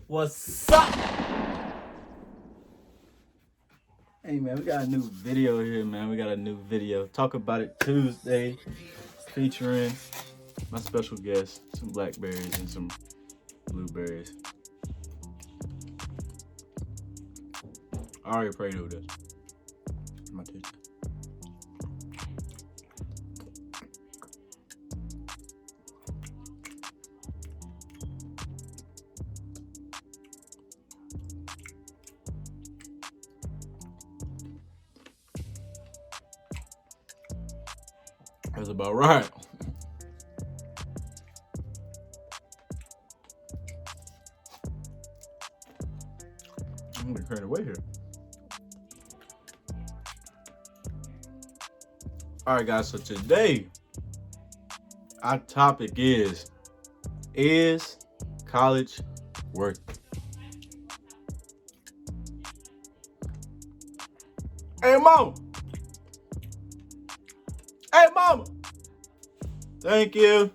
What's up? Hey man, we got a new video here, man. We got a new video. Talk About It Tuesday, featuring my special guest, some blackberries and some blueberries. I already prayed over this. My teacher. That's about right. I'm gonna turn away here. All right, guys. So today, our topic is college worth it? Hey, mom. Hey, mama. Thank you.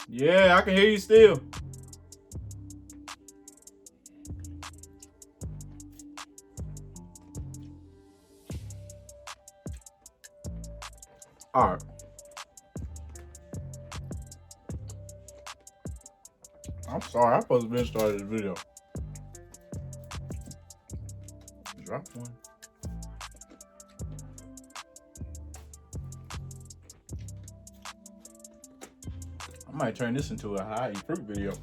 Yeah, I can hear you still. All right. I'm sorry. I'm supposed to be started this video. Drop one. I might turn this into a high fruit video.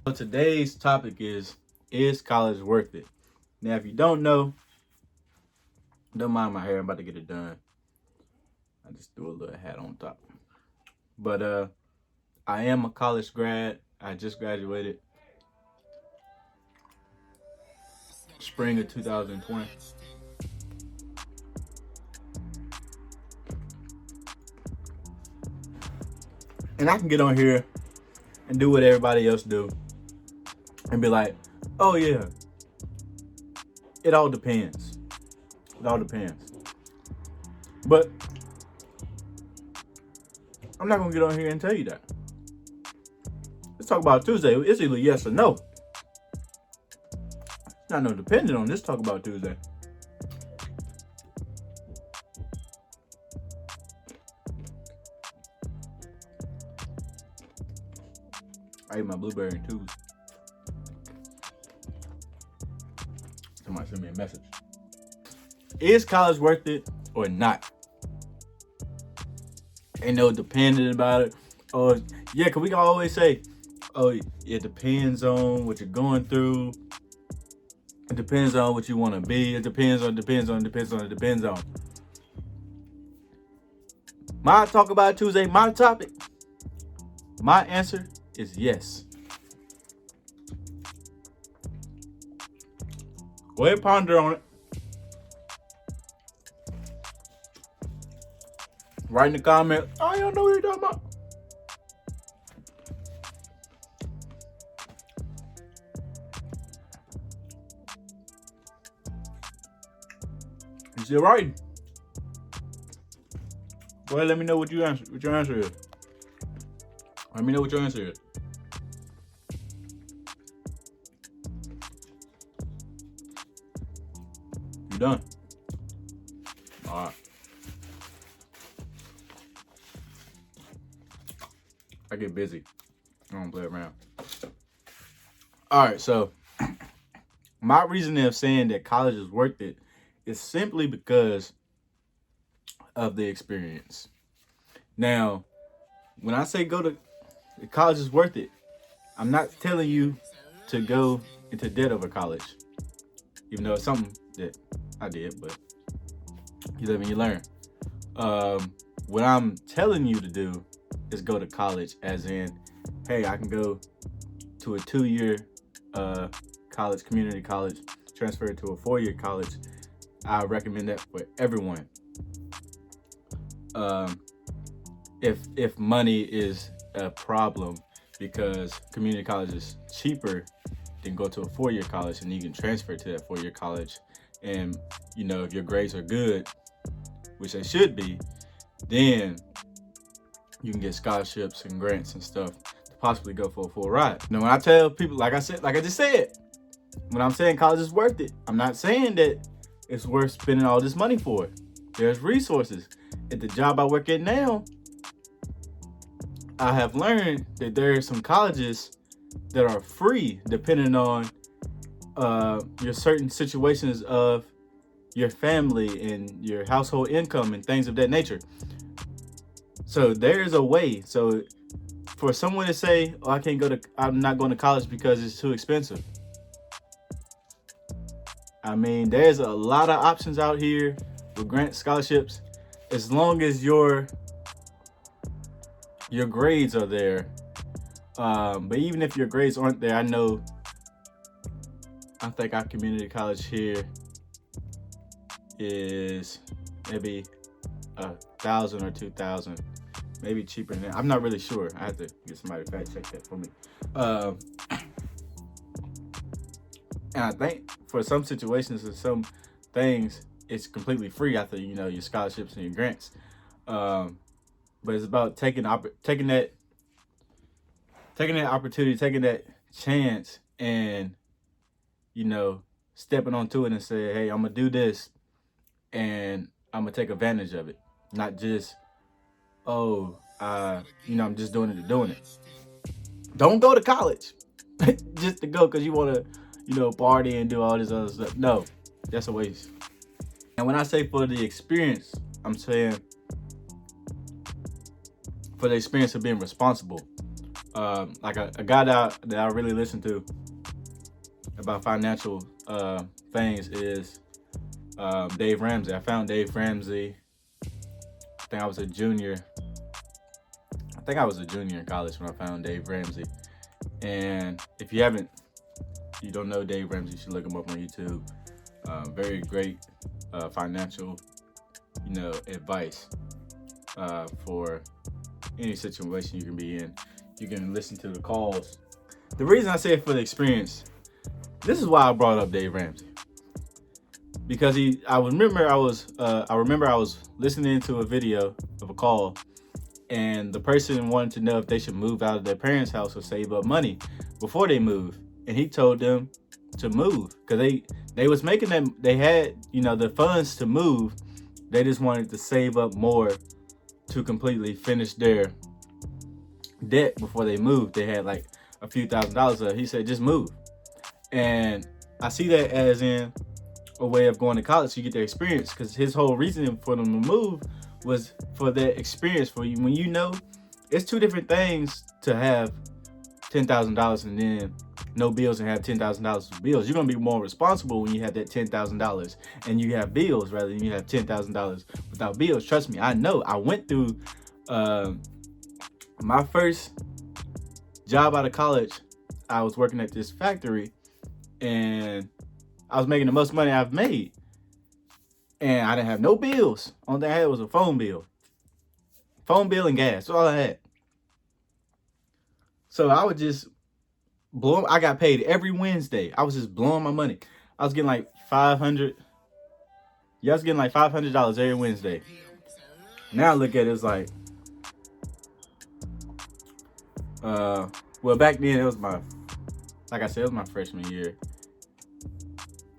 So today's topic is college worth it? Now, if you don't know, don't mind my hair. I'm about to get it done. I just threw a little hat on top. But I am a college grad. I just graduated spring of 2020. And I can get on here and do what everybody else do and be like, oh yeah, it all depends. It all depends. But I'm not gonna get on here and tell you that. Let's talk about Tuesday. It's either yes or no. It's not no dependent on this Talk About Tuesday. I ate my blueberry and Tuesday. Somebody sent me a message. Is college worth it or not? Ain't no dependent about it. Or yeah, cause we can always say, oh, it depends on what you're going through. It depends on what you want to be. It depends on. My Talk About Tuesday, my topic, my answer is yes. Go ahead, ponder on it. Write in the comment. I don't know what you're talking about. You still writing? Go ahead, let me know what your answer is. Let me know what your answer is. You done? All right. I get busy. I don't play around. All right, so my reasoning of saying that college is worth it is simply because of the experience. Now, when I say college is worth it, I'm not telling you to go into debt over college, even though it's something that I did, but you live and you learn. What I'm telling you to do is go to college, as in, hey, I can go to a 2-year college, community college, transfer to a 4-year college. I recommend that for everyone. If money is a problem, because community college is cheaper than go to a 4-year college, and you can transfer to that 4-year college. And you know, if your grades are good, which they should be, then you can get scholarships and grants and stuff to possibly go for a full ride. Now, when I tell people, like I just said, when I'm saying college is worth it, I'm not saying that it's worth spending all this money for it. There's resources. At the job I work at now, I have learned that there are some colleges that are free depending on your certain situations of your family and your household income and things of that nature. So there's a way. So for someone to say, "Oh, I'm not going to college because it's too expensive." I mean, there's a lot of options out here with grant scholarships, as long as your grades are there. But even if your grades aren't there, I think our community college here is maybe 1,000 or 2,000, maybe cheaper than that. I'm not really sure. I have to get somebody to fact check that for me. And I think for some situations and some things, it's completely free after, you know, your scholarships and your grants. But it's about taking that opportunity, taking that chance, and, you know, stepping onto it and say, "Hey, I'm gonna do this, and I'm gonna take advantage of it." Not just, "Oh, I'm just doing it to doing it." Don't go to college just to go because you want to, party and do all this other stuff. No, that's a waste. And when I say for the experience, I'm saying for the experience of being responsible. Like a guy that I really listen to about financial things is Dave Ramsey. I found Dave Ramsey. I think I was a junior in college when I found Dave Ramsey. And if you don't know Dave Ramsey, you should look him up on YouTube. Very great financial, advice for any situation you can be in. You can listen to the calls. The reason I say it for the experience, this is why I brought up Dave Ramsey. Because I remember I was listening to a video of a call, and the person wanted to know if they should move out of their parents' house or save up money before they move. And he told them to move because they was making them, they had, the funds to move. They just wanted to save up more to completely finish their debt before they moved. They had like a few $1,000s. He said, just move. And I see that as in a way of going to college so you get the experience, because his whole reason for them to move was for that experience. For you, when it's two different things to have $10,000 and then no bills and have $10,000 for bills. You're gonna be more responsible when you have that $10,000 and you have bills rather than you have $10,000 without bills. Trust me, I know. I went through my first job out of college. I was working at this factory and I was making the most money I've made, and I didn't have no bills. Only thing I had was a phone bill and gas. That's all I had. So I would just I got paid every Wednesday. I was just blowing my money. I was getting like $500. Yeah, I was getting like $500 every Wednesday. Now I look at it, it's like, well, back then it was like I said, it was my freshman year.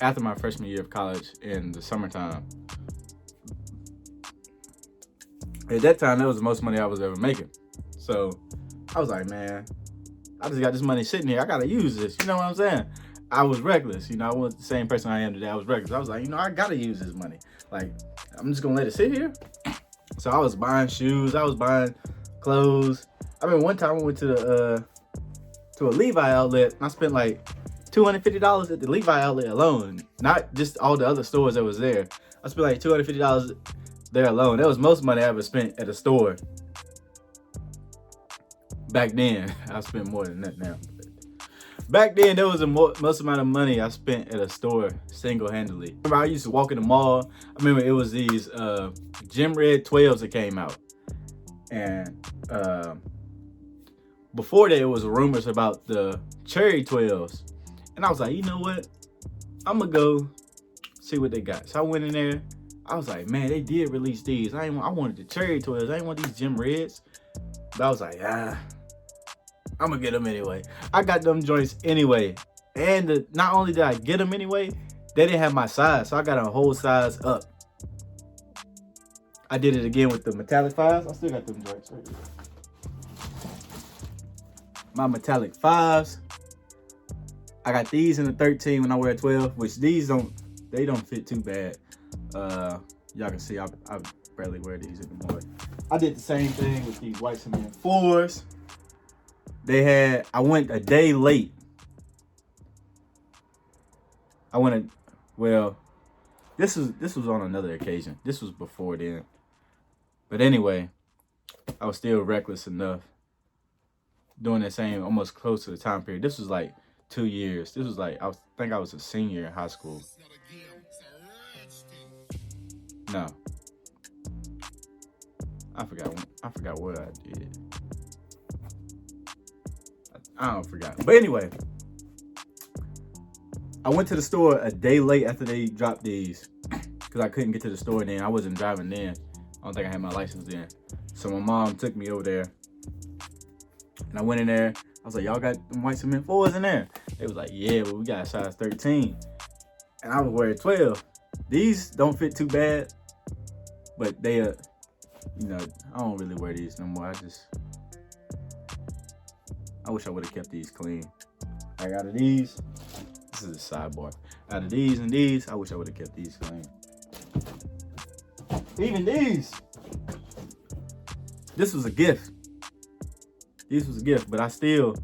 After my freshman year of college in the summertime. At that time, that was the most money I was ever making. So I was like, man, I just got this money sitting here. I gotta use this. You know what I'm saying? I was reckless. I wasn't the same person I am today. I was reckless. I was like, I gotta use this money. Like, I'm just gonna let it sit here. So I was buying shoes. I was buying clothes. I mean, one time I went to a Levi outlet and I spent like $250 at the Levi outlet alone. Not just all the other stores that was there. I spent like $250 there alone. That was most money I ever spent at a store. Back then, I spent more than that now. Back then, there was the most amount of money I spent at a store single-handedly. Remember, I used to walk in the mall. I remember it was these Gym Red 12s that came out. And before that, it was rumors about the cherry 12s. And I was like, you know what? I'm going to go see what they got. So I went in there. I was like, man, they did release these. I wanted the cherry 12s. I didn't want these Gem Reds. But I was like, I'm going to get them anyway. I got them joints anyway. And not only did I get them anyway, they didn't have my size. So I got a whole size up. I did it again with the metallic 5s. I still got them joints right here. My metallic 5s. I got these in the 13 when I wear a 12, which these don't fit too bad. Y'all can see I barely wear these anymore. I did the same thing with these white cement 4s. I went a day late. This was on another occasion. This was before then. But anyway, I was still reckless enough doing the same, almost close to the time period. This was like 2 years. This was like, I think I was a senior in high school. No. I forgot what I did. I don't forgot. But anyway, I went to the store a day late after they dropped these because I couldn't get to the store then. I wasn't driving then. I don't think I had my license then. So my mom took me over there. And I went in there. I was like, y'all got them white cement 4s in there? They was like, yeah, but we got a size 13. And I was wearing 12. These don't fit too bad. But they, I don't really wear these no more. I wish I would have kept these clean. Like out of these, this is a sidebar. Out of these and these, I wish I would have kept these clean. Even these. This was a gift. These was a gift, but I still.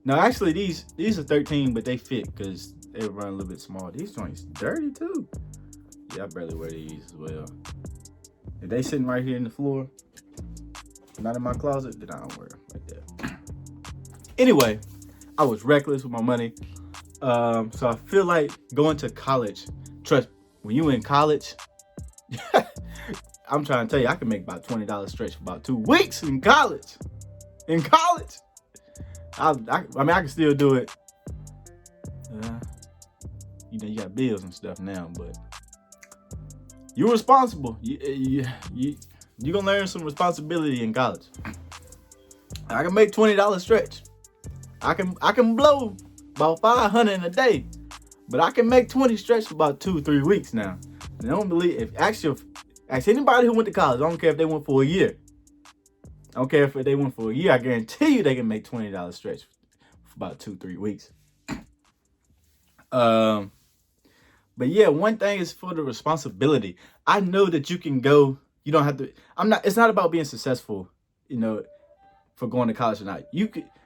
No, actually, these are 13, but they fit because they run a little bit small. These joints dirty too. Yeah, I barely wear these as well. If they sitting right here in the floor, not in my closet, then I don't wear them like that. Anyway, I was reckless with my money. So I feel like going to college. Trust, when you in college, I'm trying to tell you, I can make about $20 stretch for about 2 weeks in college. In college, I can still do it. You got bills and stuff now, but you're responsible. You gonna learn some responsibility in college. I can make $20 stretch. I can blow about 500 in a day, but I can make 20 stretch for about 2-3 weeks now. And I don't believe ask anybody who went to college. I don't care if they went for a year. I don't care if they went for a year. I guarantee you they can make $20 stretch for about 2-3 weeks. But yeah, one thing is for the responsibility. I know that you can go. You don't have to. It's not about being successful. For going to college or not.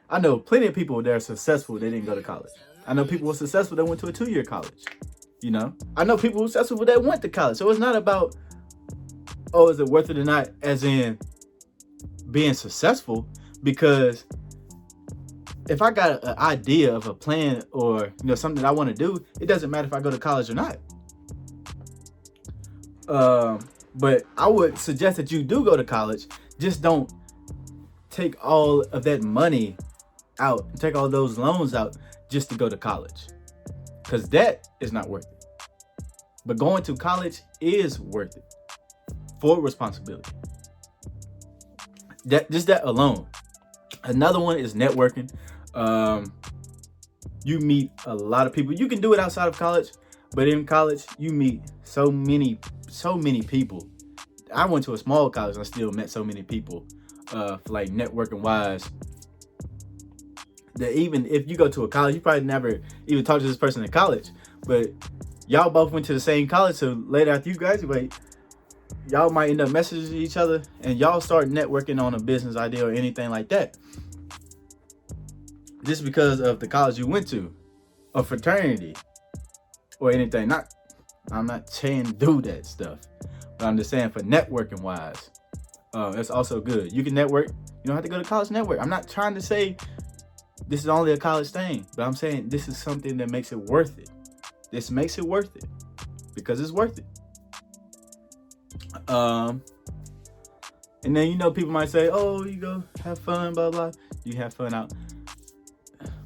I know plenty of people that are successful. They didn't go to college. I know people who were successful that went to a 2-year college. I know people who were successful that went to college. So it's not about, is it worth it or not? As in being successful, because if I got an idea of a plan or something that I want to do, it doesn't matter if I go to college or not. But I would suggest that you do go to college. Just don't take all of that money out, take all those loans out just to go to college, because that is not worth it. But going to college is worth it for responsibility. That alone. Another one is networking. You meet a lot of people. You can do it outside of college, but in college you meet so many people. I went to a small college and I still met so many people, like networking wise. That even if you go to a college, you probably never even talk to this person in college, but y'all both went to the same college. So later after you graduate, y'all might end up messaging each other and y'all start networking on a business idea or anything like that. Just because of the college you went to, a fraternity, or anything. I'm not saying do that stuff, but I'm just saying for networking wise, it's also good. You can network. You don't have to go to college to network. I'm not trying to say this is only a college thing, but I'm saying this is something that makes it worth it. This makes it worth it because it's worth it. And then people might say, "Oh, you go have fun, blah blah." You have fun out.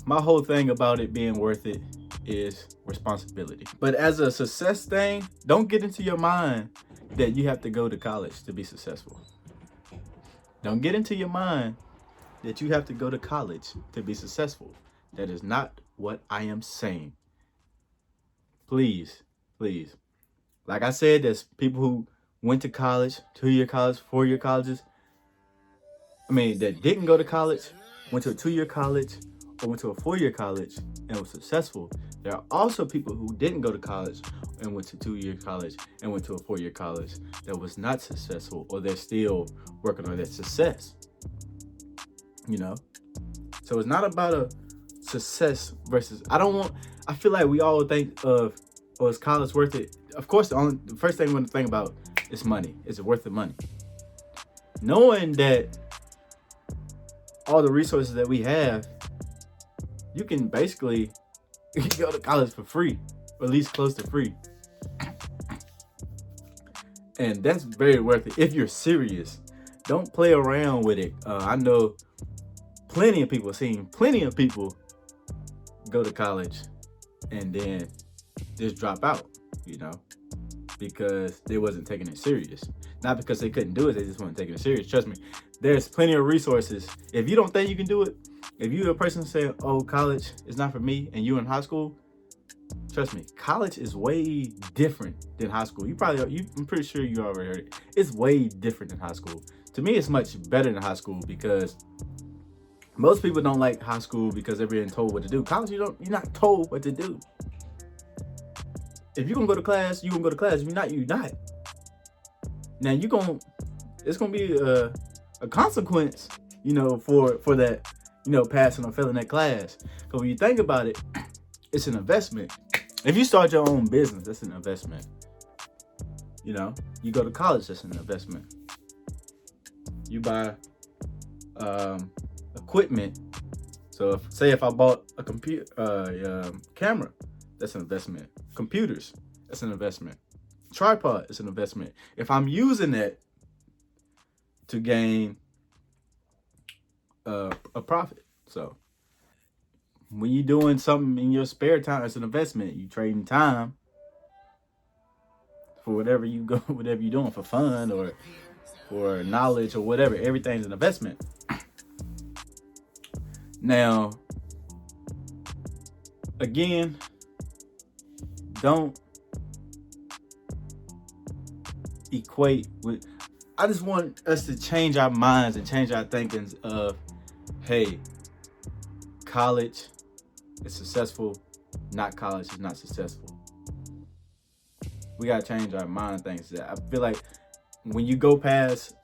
My whole thing about it being worth it is responsibility. But as a success thing, don't get into your mind that you have to go to college to be successful. Don't get into your mind that you have to go to college to be successful. That is not what I am saying. Please, please. Like I said, there's people who went to college, 2-year college, 4-year colleges. That didn't go to college, went to a 2-year college, or went to a 4-year college and was successful. There are also people who didn't go to college and went to 2-year college and went to a 4-year college that was not successful, or they're still working on their success. So it's not about a success versus. I feel like we all think of, is college worth it? Of course, the first thing we want to think about is money. Is it worth the money? Knowing that all the resources that we have, you can basically go to college for free, or at least close to free. And that's very worth it if you're serious. Don't play around with it. I know plenty of people go to college and then just drop out, because they wasn't taking it serious. Not because they couldn't do it, they just weren't taking it serious. Trust me, there's plenty of resources. If you don't think you can do it, if you're a person saying, oh, college is not for me, and you're in high school, trust me, college is way different than high school. I'm pretty sure you already heard it. It's way different than high school. To me, it's much better than high school, because most people don't like high school because they're being told what to do. College, you're not told what to do. If you're gonna go to class, you're gonna go to class. If you're not, you're not. Now it's gonna be a consequence, for that, passing or failing that class. Because when you think about it, it's an investment. If you start your own business, that's an investment. You go to college, that's an investment. You buy equipment. So if I bought a computer, camera, that's an investment. Computers, that's an investment. Tripod is an investment. If I'm using that to gain a profit. So when you're doing something in your spare time, it's an investment. You trading time for whatever you're doing, for fun or for knowledge or whatever. Everything's an investment. Now, again, don't equate with. I just want us to change our minds and change our thinkings of, hey, college is successful, not college is not successful. We gotta change our mind things. I feel like when you go past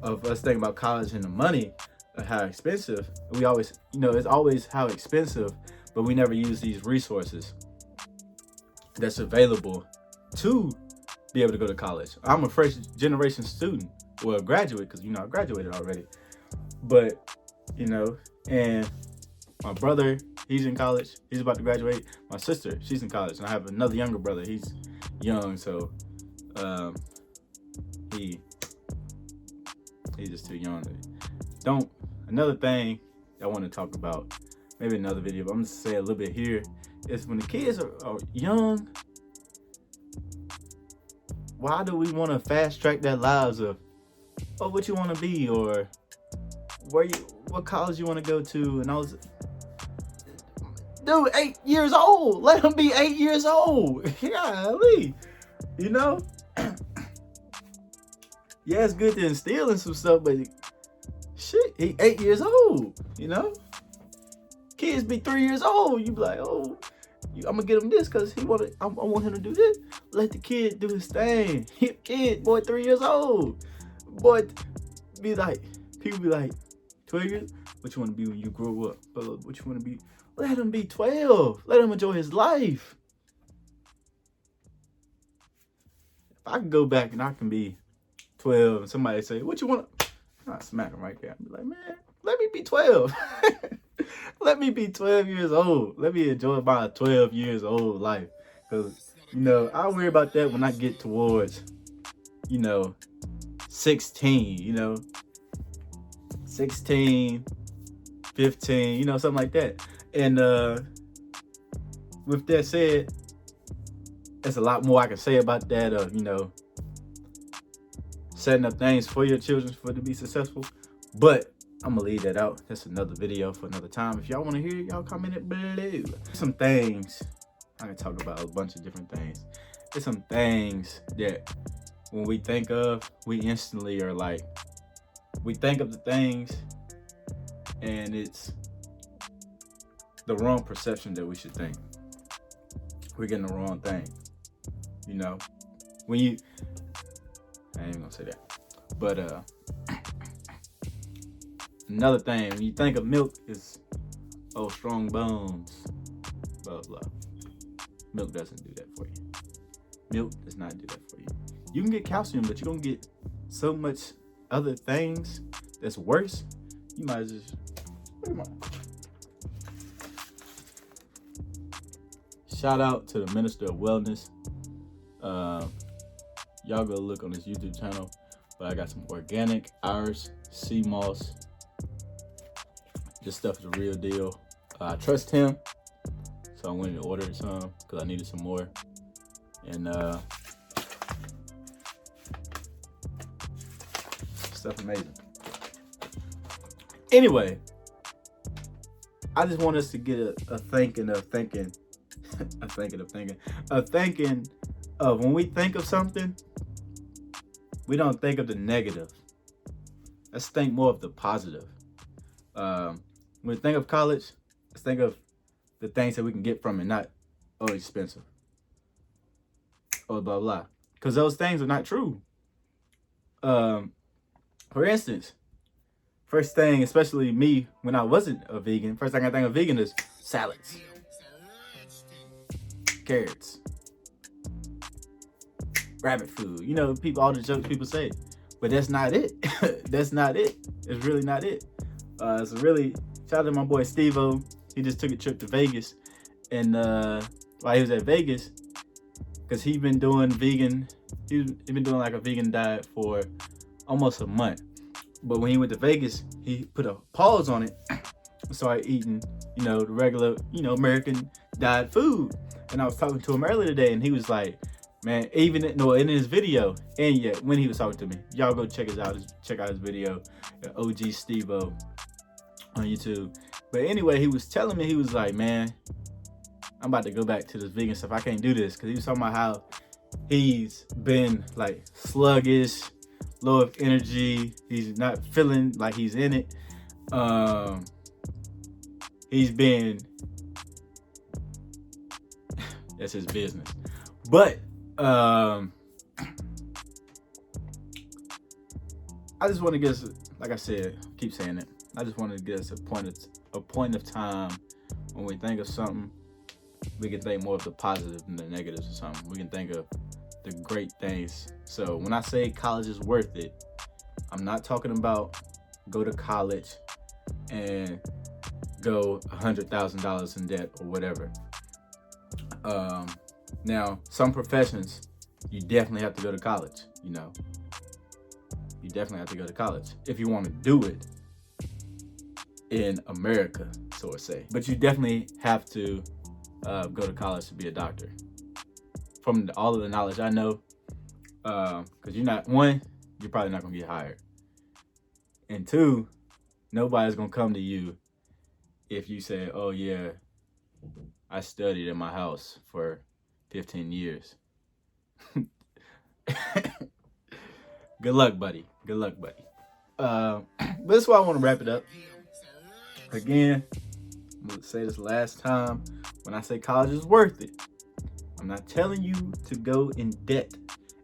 of us thinking about college and the money, how expensive, we always, it's always how expensive, but we never use these resources that's available to be able to go to college. I'm a fresh generation student, well, graduate, because I graduated already. But and my brother, he's in college. He's about to graduate. My sister, she's in college, and I have another younger brother. He's young, so he's just too young. Another thing I want to talk about, maybe another video, but I'm just say a little bit here, is when the kids are young, why do we want to fast track their lives of, what you want to be, or what college you want to go to, and all this. Dude, 8 years old. Let him be 8 years old. Golly. Yeah, it's good to instill in some stuff, but shit, he 8 years old. Kids be 3 years old. You be like, I'm gonna get him this because I want him to do this. Let the kid do his thing. Kid, boy, 3 years old. Boy, people be like, 12 years? What you want to be when you grow up? What you want to be? Let him be 12. Let him enjoy his life. If I can go back and I can be 12 and somebody say, what you want? I smack him right there. I'd be like, man, let me be 12. Let me be 12 years old. Let me enjoy my 12 years old life. Because, I worry about that when I get towards, 16, 16, 15, you know, something like that. And with that said, there's a lot more I can say about that. You know, setting up things for your children for to be successful. But I'm gonna leave that out. That's another video for another time. If y'all want to hear it, y'all comment it below. Some things I can talk about, a bunch of different things. There's some things that when we think of, we instantly are like, we think of the things and it's the wrong perception that we should think. We're getting the wrong thing. You know, when you, I ain't even gonna say that, but another thing, when you think of milk, is strong bones, blah blah. Milk doesn't do that for you. Milk does not do that for you. You can get calcium, but you're gonna get so much other things that's worse. You might just, shout out to the Minister of Wellness. Y'all go look on his YouTube channel, but I got some organic Irish sea moss. This stuff is a real deal. I trust him, so I went and ordered some because I needed some more. And stuff amazing. Anyway, I just want us to get a thinking of when we think of something, we don't think of the negative. Let's think more of the positive. When we think of college, let's think of the things that we can get from it, not, oh, expensive, oh, blah, blah. Because those things are not true. For instance, first thing, especially me, when I wasn't a vegan, first thing I think of vegan is salads, carrots, rabbit food. You know, people, all the jokes people say. But that's not it. That's not it. It's really not it. So really, shout out to my boy Steve-O. He just took a trip to Vegas. And while he was at Vegas, because he's been doing vegan, he's been doing like a vegan diet for almost a month. But when he went to Vegas, he put a pause on it and started eating, you know, the regular, you know, American diet food. And I was talking to him earlier today, and he was like, man, even in his video, and yet when he was talking to me, y'all go check out his video, OG Steve-O on YouTube. But anyway, he was telling me, he was like, man, I'm about to go back to this vegan stuff. I can't do this, because he was talking about how he's been like sluggish, low of energy. He's not feeling like he's in it. He's been, that's his business. But I just want to get us, like I said, keep saying it. I just want to get us a point of time when we think of something, we can think more of the positive than the negatives or something. We can think of the great things. So when I say college is worth it, I'm not talking about go to college and go $100,000 in debt or whatever. Now, some professions, you definitely have to go to college, you know. You definitely have to go to college if you want to do it in America, so to say. But you definitely have to go to college to be a doctor. From all of the knowledge I know, because you're probably not going to get hired. And two, nobody's going to come to you if you say, oh yeah, I studied in my house for 15 years. Good luck, buddy. Good luck, buddy. But that's why I want to wrap it up. Again, I'm going to say this last time. When I say college is worth it, I'm not telling you to go in debt,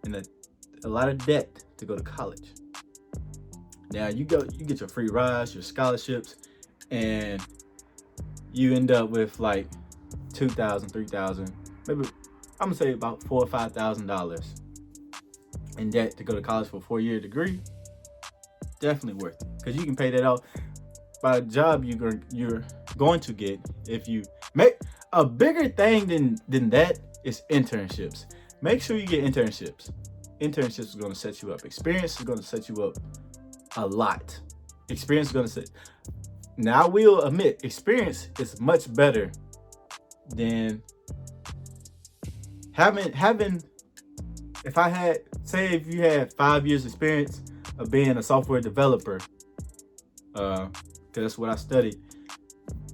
in a lot of debt to go to college. Now, you get your free rides, your scholarships, and you end up with like $2,000, $3,000, maybe I'm gonna say about $4,000 or $5,000 in debt to go to college for a 4-year degree. Definitely worth it, because you can pay that off by a job you're going to get. If you make a bigger thing than that is internships. Make sure you get internships. Internships is going to set you up. Experience is going to set you up a lot. Experience is going to set. Now, I will admit, experience is much better than having. If I had, say, if you had 5 years experience of being a software developer, because that's what I studied,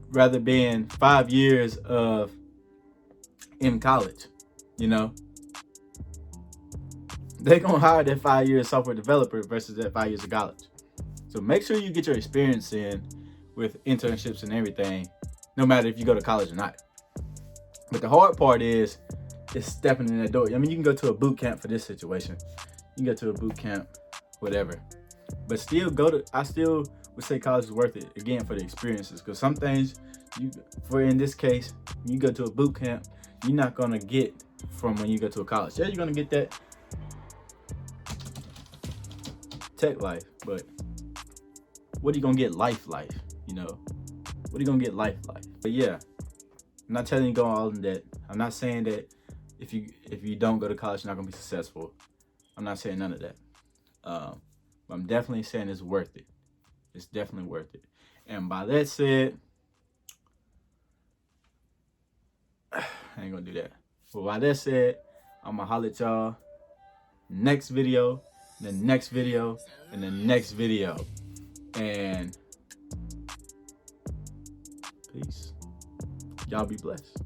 rather being 5 years of in college, you know, they're gonna hire that 5 year software developer versus that 5 years of college. So make sure you get your experience in with internships and everything, no matter if you go to college or not. But the hard part is stepping in that door. I mean, you can go to a boot camp for this situation. You can go to a boot camp, whatever. But still I still would say college is worth it, again, for the experiences. Because some things, in this case, you go to a boot camp, you're not going to get from when you go to a college. Yeah, you're going to get that tech life, but what are you going to get life, you know? What are you going to get life? But yeah, I'm not telling you go all in that. I'm not saying that if you don't go to college, you're not going to be successful. I'm not saying none of that. But I'm definitely saying it's worth it. It's definitely worth it. And by that said, I ain't gonna do that. But by that said, I'm gonna holler at y'all next video, the next video, and the next video. And peace. Y'all be blessed.